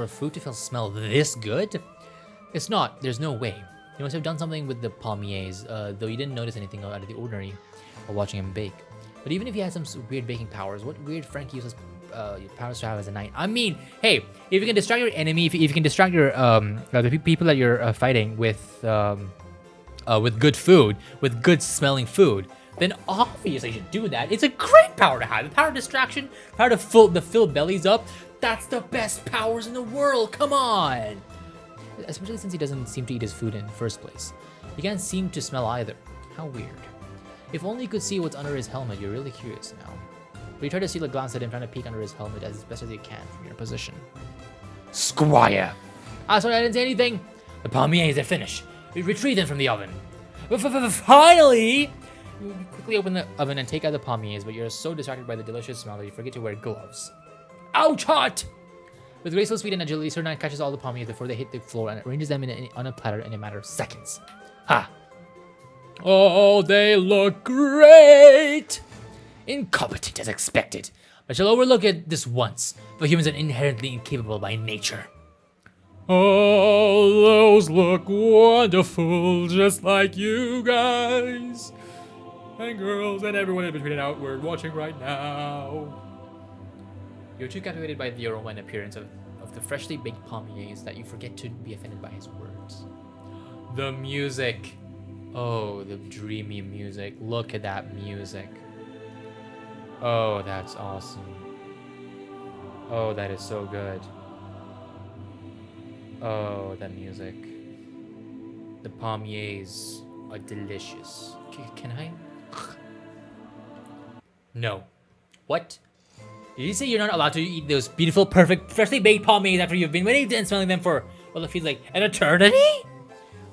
food to smell this good? It's not. There's no way. You must have done something with the palmiers, though you didn't notice anything out of the ordinary while watching him bake. But even if he had some weird baking powers, what weird Frank uses powers to have as a knight? I mean, hey, if you can distract your enemy, if you can distract your the people that you're fighting with good food, with good smelling food, then obviously you should do that. It's a great power to have. The power of distraction, power to fill bellies up. That's the best powers in the world. Come on. Especially since he doesn't seem to eat his food in the first place. He can't seem to smell either. How weird. If only you could see what's under his helmet. You're really curious now. But you try to steal a glance at him, trying to peek under his helmet as best as you can from your position. Squire! Sorry, I didn't say anything. The palmiers are finished. We retrieve them from the oven. Finally! You quickly open the oven and take out the palmiers, but you're so distracted by the delicious smell that you forget to wear gloves. Ouch, hot! With graceful speed and agility, Sir Knight catches all the palmiers before they hit the floor and arranges them on a platter in a matter of seconds. Ha! Oh, they look great! Incompetent as expected, but shall overlook it this once, for humans are inherently incapable by nature. Oh, those look wonderful, just like you guys. And girls and everyone in between and outward watching right now. You're too captivated by the aroma and appearance of the freshly baked palmiers that you forget to be offended by his words. The music. Oh, the dreamy music. Look at that music. Oh, that's awesome. Oh, that is so good. Oh, that music. The palmiers are delicious. Can I? No. What? Did you say you're not allowed to eat those beautiful, perfect, freshly baked palmiers after you've been waiting and smelling them for, well, it feels like an eternity?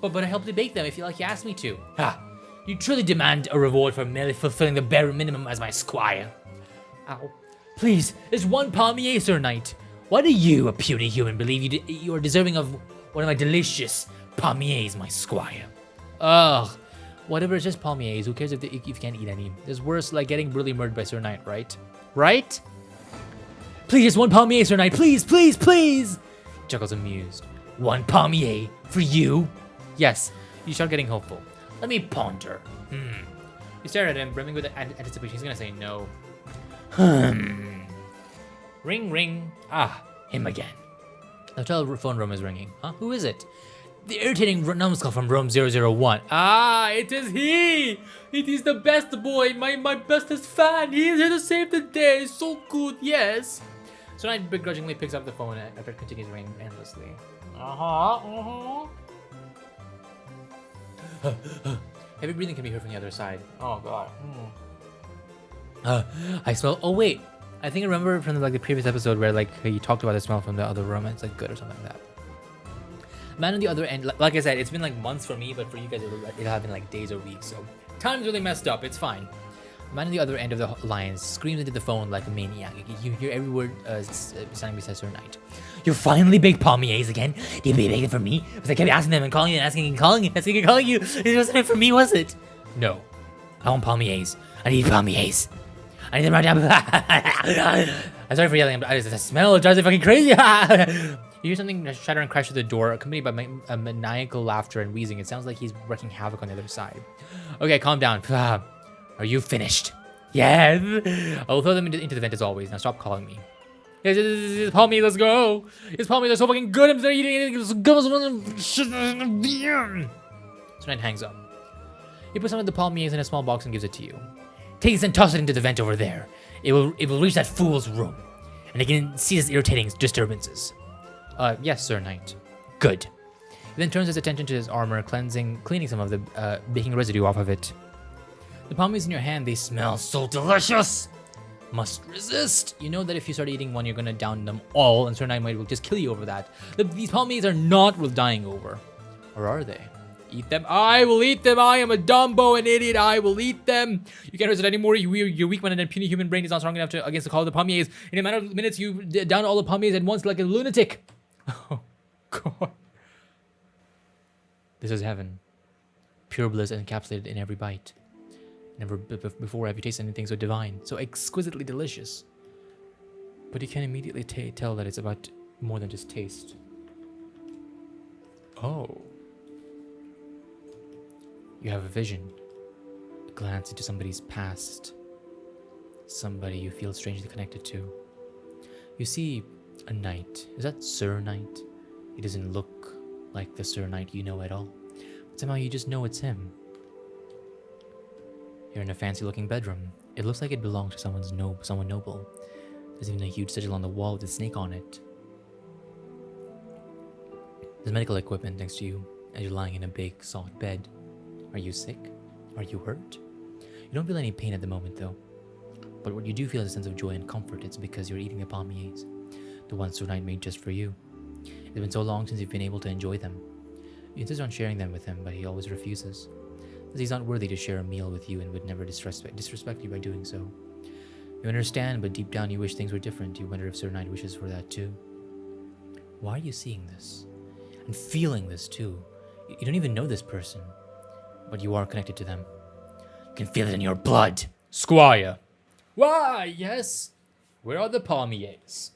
But I helped you bake them if you asked me to. Ha! You truly demand a reward for merely fulfilling the bare minimum as my squire. Ow. Please, there's one palmier, Sir Knight. Why do you, a puny human, believe you are deserving of one of my delicious palmiers, my squire? Ugh. Whatever, it's just palmiers. Who cares if you can't eat any? There's worse, like getting brutally murdered by Sir Knight, right? Right? Please, just one palmier, Sir Knight. Please, please, please. Chuckles amused. One palmier for you? Yes. You start getting hopeful. Let me ponder. You stare at him, brimming with anticipation. He's gonna say no. Ring, ring. Ah, him again. The hotel phone room is ringing. Huh? Who is it? The irritating numbskull from room 001. Ah, it is he! It is the best boy, my bestest fan. He is here to save the day. So good, yes. So I begrudgingly picks up the phone after it continues ringing endlessly. Heavy breathing can be heard from the other side. Oh god. I smell. Oh wait, I think I remember from the previous episode where he talked about the smell from the other room and it's good or something like that. Man on the other end, like I said, it's been months for me, but for you guys it'll have been days or weeks. So time's really messed up. It's fine. Man on the other end of the line screams into the phone like a maniac. You hear every word sounding besides Sir Knight. You finally baked palmiers again? Did you bake it for me? Because I kept asking them and calling you and asking and calling you. It wasn't for me, was it? No. I want palmiers. I need palmiers. I need them right now. I'm sorry for yelling, but the smell drives me fucking crazy. You hear something shatter and crash through the door, accompanied by a maniacal laughter and wheezing. It sounds like he's wreaking havoc on the other side. Okay, calm down. Are you finished? Yes. I'll throw them into the vent as always. Now stop calling me. Yes, palmy, let's go. His palmies are so fucking good. I'm eating it. So Knight hangs up. He puts some of the palmiers in a small box and gives it to you. Take this and toss it into the vent over there. It will reach that fool's room, and they can see his irritating disturbances. Yes, Sir Knight. Good. He then turns his attention to his armor, cleaning some of the baking residue off of it. The palmies in your hand, they smell so delicious. Must resist. You know that if you start eating one, you're gonna down them all, and Sir Knight will just kill you over that. These palmies are not worth dying over. Or are they? Eat them. I will eat them. I am a Dumbo, an idiot. I will eat them. You can't resist anymore. Your weak minded and puny human brain is not strong enough against the call of the palmiers. In a matter of minutes, you down all the palmiers at once like a lunatic. Oh, God. This is heaven. Pure bliss encapsulated in every bite. Never before have you tasted anything so divine, so exquisitely delicious. But you can immediately tell that it's about more than just taste. Oh. You have a vision. A glance into somebody's past. Somebody you feel strangely connected to. You see a knight. Is that Sir Knight? He doesn't look like the Sir Knight you know at all. But somehow you just know it's him. You're in a fancy-looking bedroom. It looks like it belongs to someone noble. There's even a huge sigil on the wall with a snake on it. There's medical equipment next to you as you're lying in a big, soft bed. Are you sick? Are you hurt? You don't feel any pain at the moment, though. But what you do feel is a sense of joy and comfort. It's because you're eating the palmiers, the ones Sir Knight made just for you. It's been so long since you've been able to enjoy them. You insist on sharing them with him, but he always refuses. Says he's not worthy to share a meal with you and would never disrespect you by doing so. You understand, but deep down you wish things were different. You wonder if Sir Knight wishes for that too. Why are you seeing this? And feeling this too? You don't even know this person, but you are connected to them. You can feel it in your blood. Squire. Why, yes. Where are the palmiers?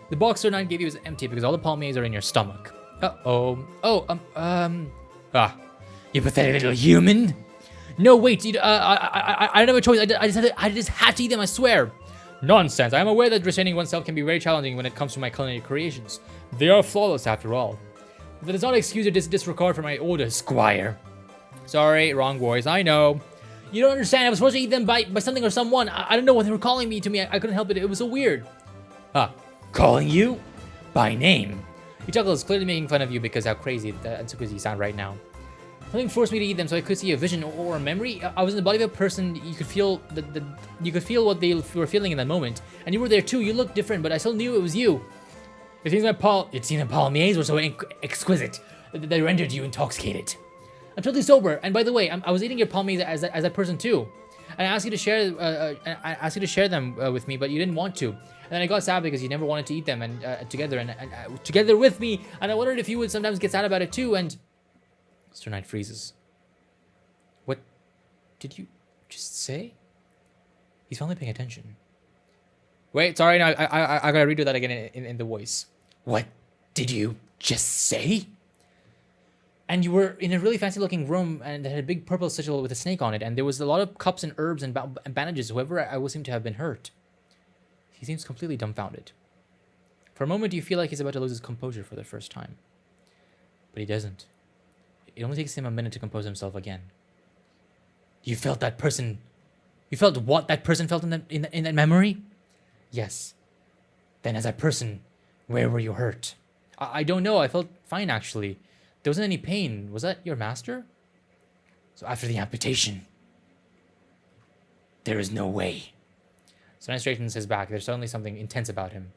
The box Sir Knight gave you is empty because all the palmiers are in your stomach. Uh-oh. You pathetic little human. No, wait, I don't have a choice. I just had to eat them, I swear. Nonsense. I am aware that restraining oneself can be very challenging when it comes to my culinary creations. They are flawless after all. But that does not excuse your disregard for my orders, Squire. Sorry, wrong voice, I know. You don't understand, I was supposed to eat them by something or someone. I don't know what they were calling me to me. I couldn't help it, it was so weird. Calling you? By name? He chuckles, clearly making fun of you because how crazy you sound right now. Something forced me to eat them so I could see a vision or a memory. I was in the body of a person. You could feel you could feel what they were feeling in that moment, and you were there too. You looked different, but I still knew it was you. It seems my palmiers were so exquisite that they rendered you intoxicated. I'm totally sober, and by the way, I was eating your palmiers as that person too, and I asked you to share them with me, but you didn't want to. And then I got sad because you never wanted to eat them together with me, and I wondered if you would sometimes get sad about it too. And Sir Knight freezes. What did you just say? He's finally paying attention. Wait, sorry, no, I gotta redo that again in the voice. What did you just say? And you were in a really fancy looking room and it had a big purple sigil with a snake on it, and there was a lot of cups and herbs and bandages. Whoever I would seem to have been hurt. He seems completely dumbfounded. For a moment, you feel like he's about to lose his composure for the first time. But he doesn't. It only takes him a minute to compose himself again. You felt that person... You felt what that person felt in that memory? Yes. Then as that person, where were you hurt? I don't know. I felt fine, actually. There wasn't any pain. Was that your master? So after the amputation, there is no way. So Knight straightens his back. There's suddenly something intense about him.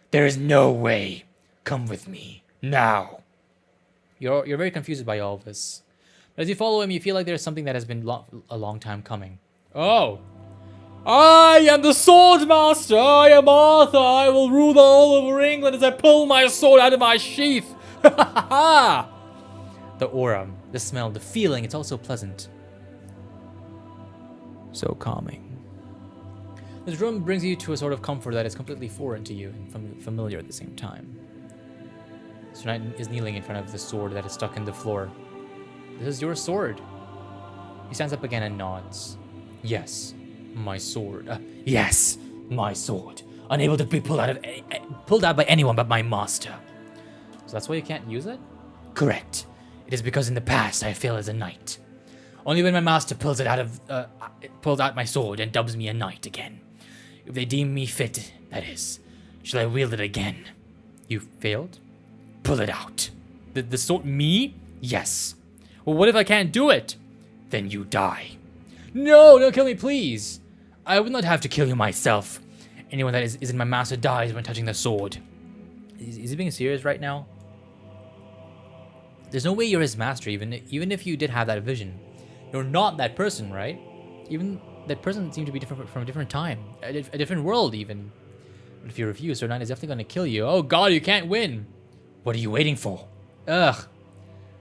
There is no way. Come with me now. You're very confused by all of this. But as you follow him, you feel like there's something that has been a long time coming. Oh. I am the sword master. I am Arthur. I will rule all over England as I pull my sword out of my sheath. The aura, the smell, the feeling, it's also pleasant. So calming. This room brings you to a sort of comfort that is completely foreign to you and familiar at the same time. Sir Knight is kneeling in front of the sword that is stuck in the floor. This is your sword. He stands up again and nods. Yes, my sword. Yes, my sword. Unable to be pulled out by anyone but my master. So that's why you can't use it? Correct. It is because in the past I failed as a knight. Only when my master pulls out my sword and dubs me a knight again. If they deem me fit, that is, shall I wield it again? You failed? Pull it out. The sword, me? Yes. Well, what if I can't do it? Then you die. No, don't kill me, please. I would not have to kill you myself. Anyone that isn't my master dies when touching the sword. Is he being serious right now? There's no way you're his master, even if you did have that vision. You're not that person, right? Even that person seemed to be different from a different time, a different world, even. But if you refuse, Sir Knight is definitely going to kill you. Oh God, you can't win. What are you waiting for? Ugh.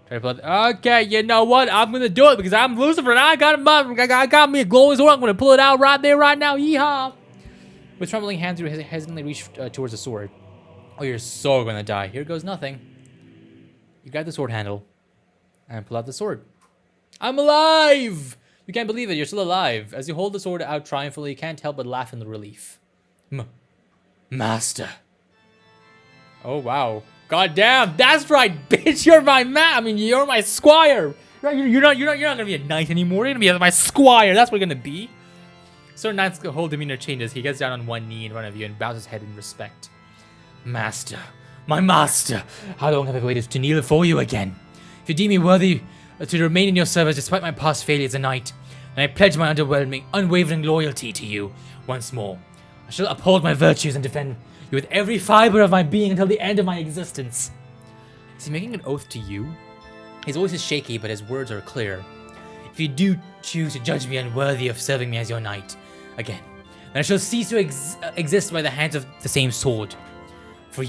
Try to pull it. Okay, you know what? I'm gonna do it because I'm Lucifer and I got me a glowing sword. I'm gonna pull it out right there, right now. Yeehaw! With trembling hands, you hesitantly reach towards the sword. Oh, you're so gonna die. Here goes nothing. You grab the sword handle and pull out the sword. I'm alive! You can't believe it. You're still alive. As you hold the sword out triumphantly, you can't help but laugh in the relief. Master. Oh wow. God damn, that's right, bitch. You're my you're my squire. You're not gonna be a knight anymore. You're gonna be my squire. That's what you're gonna be. Sir Knight's whole demeanor changes. He gets down on one knee in front of you and bows his head in respect. Master, my master, how long have I waited to kneel before you again? If you deem me worthy to remain in your service despite my past failure as a knight, and I pledge my unwavering loyalty to you once more. I shall uphold my virtues and defend you with every fiber of my being until the end of my existence. Is he making an oath to you? His voice is shaky, but his words are clear. If you do choose to judge me unworthy of serving me as your knight again, then I shall cease to exist by the hands of the same sword. For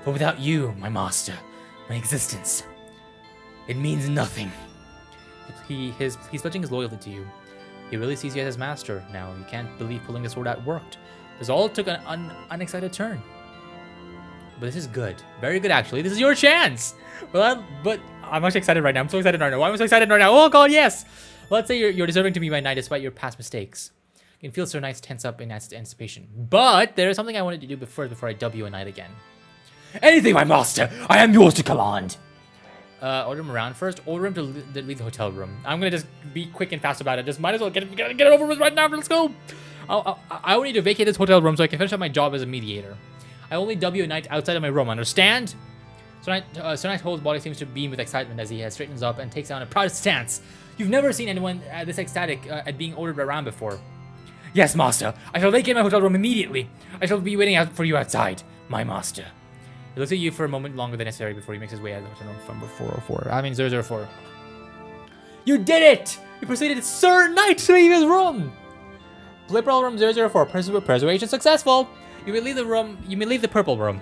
without you, my master, my existence, it means nothing. He's pledging his loyalty to you. He really sees you as his master now. He can't believe pulling the sword out worked. This all took an unexpected turn. But this is good. Very good, actually. This is your chance. But I'm actually excited right now. I'm so excited right now. Why am I so excited right now? Oh, God, yes. Let's say you're deserving to be my knight despite your past mistakes. You can feel Sir Knight's tense up in anticipation. But there is something I wanted to do before I dub you a knight again. Anything, my master. I am yours to command. Order him around first. Order him to leave the hotel room. I'm going to just be quick and fast about it. Just might as well get it over with right now. Let's go. I only need to vacate this hotel room so I can finish up my job as a mediator. I only W a knight outside of my room, understand? Sir Knight's whole body seems to beam with excitement as he straightens up and takes on a proud stance. You've never seen anyone this ecstatic at being ordered around before. Yes, master. I shall vacate my hotel room immediately. I shall be waiting out for you outside, my master. He looks at you for a moment longer than necessary before he makes his way out of the hotel room from 004. You did it! You persuaded Sir Knight to leave his room! Liberal room 004. Persuasion successful. You may leave the room. You may leave the purple room.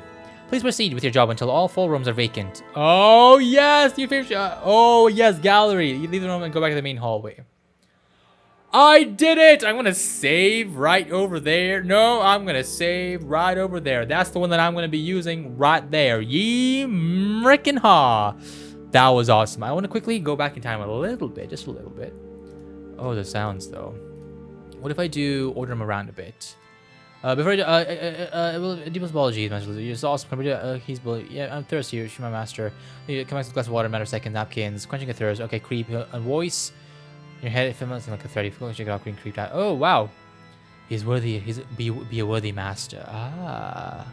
Please proceed with your job until all 4 rooms are vacant. Oh yes, you finished. Oh yes, gallery. You leave the room and go back to the main hallway. I did it! I'm gonna save right over there. No, I'm gonna save right over there. That's the one that I'm gonna be using right there. Yee mrickin' ha! That was awesome. I want to quickly go back in time a little bit, just a little bit. Oh, the sounds though. What if I do order him around a bit? Before I do, deepest apologies, master. You're so awesome. Yeah, I'm thirsty. You're my master. You come back with a glass of water, matter of seconds, napkins, quenching a thirst. Okay, creep, a voice. Your head, if I'm like a 30, if you check it out, green creeped out. Oh wow, he's worthy. Be a worthy master. Ah,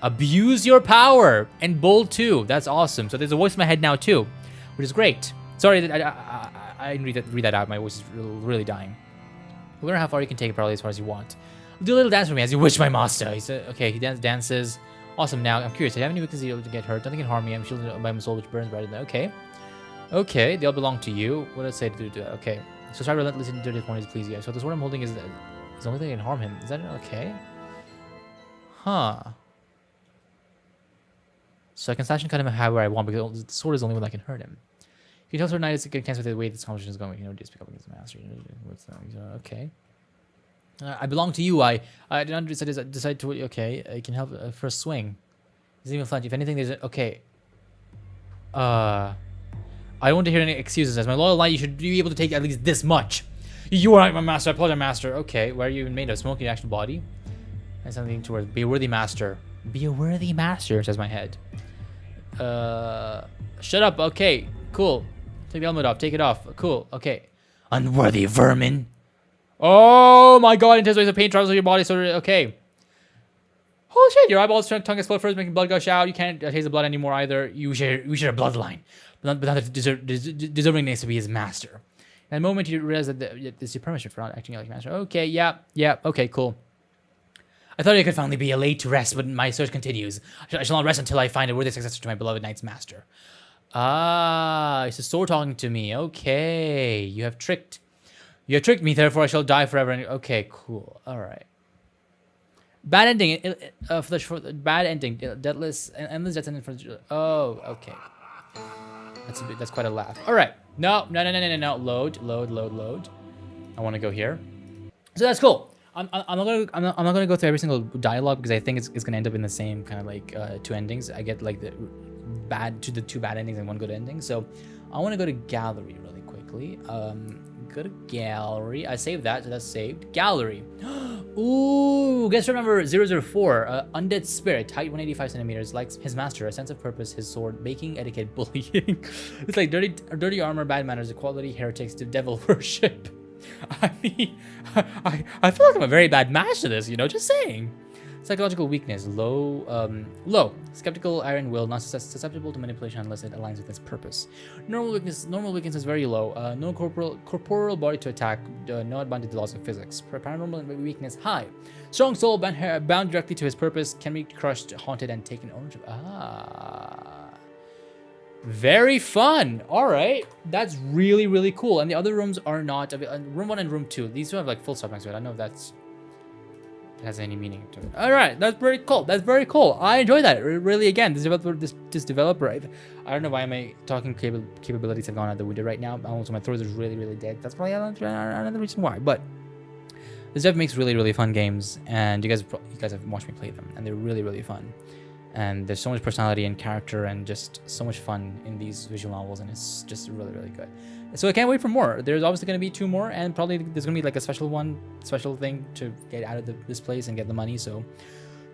abuse your power and bold too. That's awesome. So there's a voice in my head now too, which is great. Sorry, I didn't read that out. My voice is really dying. We'll learn how far you can take it, probably as far as you want. Do a little dance for me as you wish, my master. He said, okay, he dances. Awesome. Now, I'm curious. Do you have any weaknesses you'll get hurt? Nothing can harm me. I'm shielded by my soul, which burns brighter than... Okay. Okay, they all belong to you. What does it say to do? Okay. So strive relentlessly in dirty corners, please. Yeah. So the sword I'm holding is the only thing that can harm him. Is that okay? Huh. So I can slash and cut him however I want because the sword is the only one that can hurt him. You can tell Sword Knight is getting tense with the way this conversation is going. You know, just pick up against the master. Okay. I belong to you. I did not decide to. Okay, I can help first swing. Doesn't even flinch. If anything, there's okay. I don't want to hear any excuses. As my loyal knight, you should be able to take at least this much. You are my master. I apologize, master. Okay, where are you even made of? Smoking actual body. And something towards be a worthy master. Be a worthy master, says my head. Shut up. Okay, cool. Take the helmet off. Take it off. Cool. Okay. Unworthy vermin. Oh my god. Intense waves of pain travels through your body. So, okay. Holy shit. Your eyeballs, tongue explode first, making blood gush out. You can't taste the blood anymore either. You share a bloodline. But not deserving next to be his master. In the moment you realize that this is your permission for not acting like master. Okay. Yeah. Yeah. Okay. Cool. I thought I could finally be laid to rest, but my search continues. I shall not rest until I find a worthy successor to my beloved knight's master. Ah, it's a sword talking to me. Okay, you have tricked me. Therefore, I shall die forever. Okay, cool. All right. Bad ending. Bad ending. Deathless and endless death and oh, okay. That's quite a laugh. All right. No. Load. I want to go here. So that's cool. I'm not gonna go through every single dialogue because I think it's gonna end up in the same kind of like two endings. I get like the two bad endings and one good ending. So I want to go to gallery really quickly. Go to gallery. I saved that, so that's saved. Gallery. Ooh, guess remember 004. Undead spirit, height 185 centimeters, likes his master, a sense of purpose, his sword, baking, etiquette, bullying. It's like dirty armor, bad manners, equality, heretics, to devil worship. I mean, I feel like I'm a very bad match to this, you know, just saying. Psychological weakness, low. Skeptical, iron will, not susceptible to manipulation unless it aligns with its purpose. Normal weakness is very low. No corporeal body to attack, not bound to the laws of physics. Paranormal weakness, high. Strong soul, bound directly to his purpose, can be crushed, haunted, and taken ownership. Very fun. All right, that's really cool. And the other rooms are not room 1 and room 2. These two have like full stop next to it. I don't know if that has any meaning to it. All right, that's very cool. I enjoy that. Really, again, this developer. I don't know why my talking capabilities have gone out the window right now. Also, my throat is really dead. That's probably another reason why. But this dev makes really fun games, and you guys have watched me play them, and they're really fun. And there's so much personality and character and just so much fun in these visual novels, and it's just really good. So I can't wait for more. There's obviously going to be 2 more, and probably there's going to be like a special thing to get out of this place and get the money. So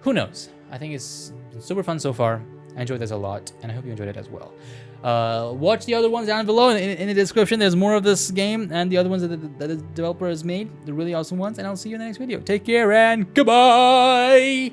who knows? I think it's super fun so far. I enjoyed this a lot, and I hope you enjoyed it as well. Watch the other ones down below in the description. There's more of this game and the other ones that the developer has made. The really awesome ones, and I'll see you in the next video. Take care and goodbye!